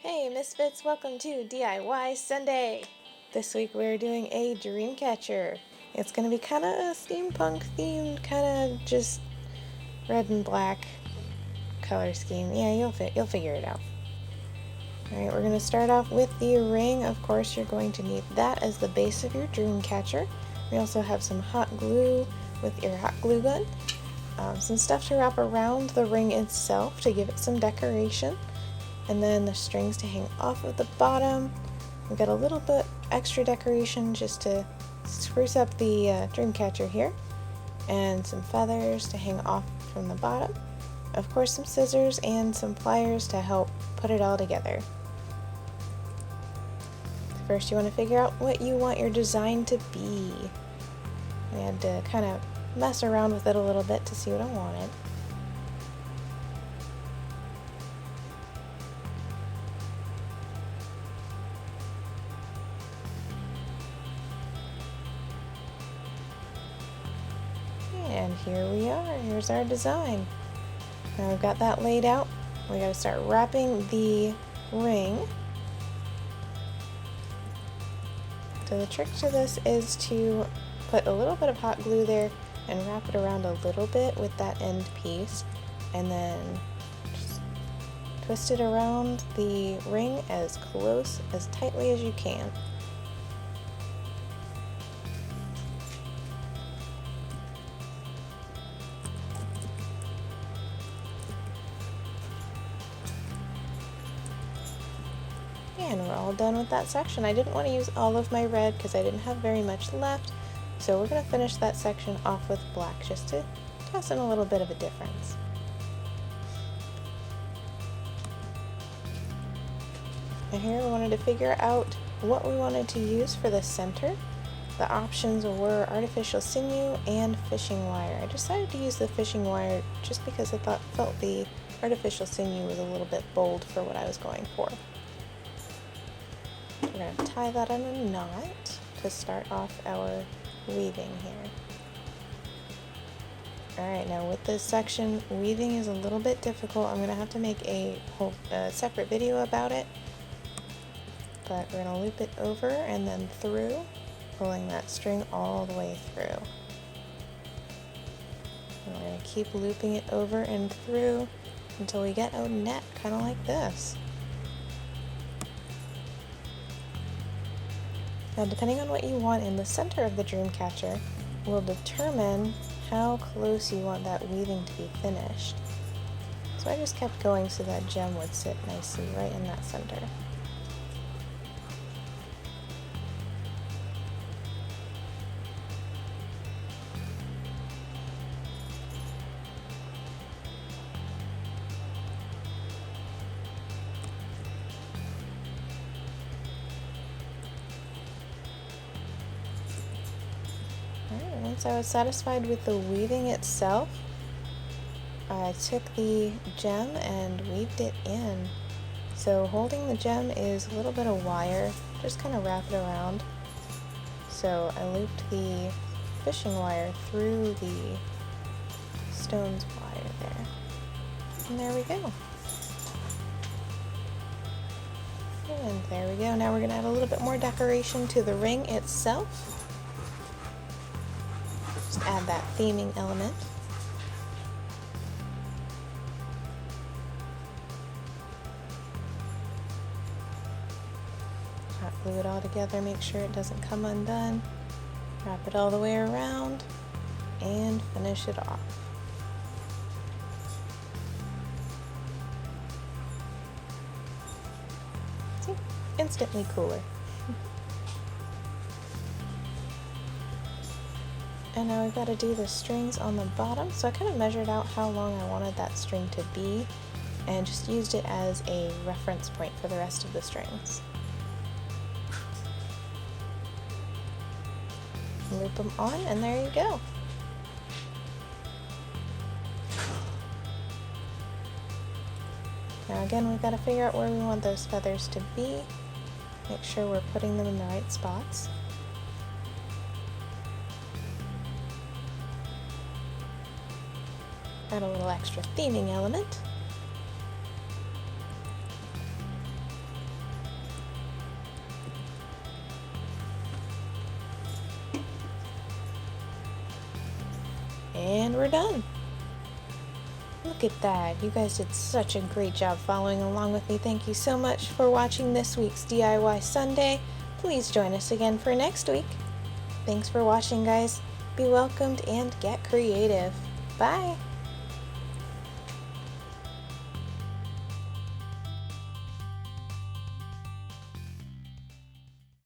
Hey Misfits, welcome to DIY Sunday! This week we're doing a dream catcher. It's going to be kind of steampunk themed, kind of just red and black color scheme. Yeah, you'll figure it out. Alright, we're going to start off with the ring. Of course, you're going to need that as the base of your dream catcher. We also have some hot glue with your hot glue gun. Some stuff to wrap around the ring itself to give it some decoration. And then the strings to hang off of the bottom. We've got a little bit extra decoration just to spruce up the dream catcher here. And some feathers to hang off from the bottom. Of course, some scissors and some pliers to help put it all together. First, you want to figure out what you want your design to be. I had to kind of mess around with it a little bit to see what I wanted. And here we are, here's our design. Now we've got that laid out, we gotta start wrapping the ring. So the trick to this is to put a little bit of hot glue there and wrap it around a little bit with that end piece, and then just twist it around the ring as close, as tightly as you can. And we're all done with that section. I didn't want to use all of my red because I didn't have very much left, so we're going to finish that section off with black just to toss in a little bit of a difference. And here we wanted to figure out what we wanted to use for the center. The options were artificial sinew and fishing wire. I decided to use the fishing wire just because I felt the artificial sinew was a little bit bold for what I was going for. We're going to tie that in a knot to start off our weaving here. Alright, now with this section, weaving is a little bit difficult. I'm going to have to make a whole separate video about it. But we're going to loop it over and then through, pulling that string all the way through. And we're going to keep looping it over and through until we get a net kind of like this. Now, depending on what you want in the center of the dream catcher will determine how close you want that weaving to be finished. So I just kept going so that gem would sit nicely right in that center. Once I was satisfied with the weaving itself, I took the gem and weaved it in. So holding the gem is a little bit of wire, just kind of wrap it around. So I looped the fishing wire through the stone's wire there. And there we go. And there we go. Now we're going to add a little bit more decoration to the ring itself. Add that theming element. Hot glue it all together, make sure it doesn't come undone. Wrap it all the way around and finish it off. See? Instantly cooler. And now we've got to do the strings on the bottom. So I kind of measured out how long I wanted that string to be and just used it as a reference point for the rest of the strings. Loop them on and there you go. Now again, we've got to figure out where we want those feathers to be. Make sure we're putting them in the right spots. Add a little extra theming element. And we're done. Look at that. You guys did such a great job following along with me. Thank you so much for watching this week's DIY Sunday. Please join us again for next week. Thanks for watching, guys. Be welcomed and get creative. Bye.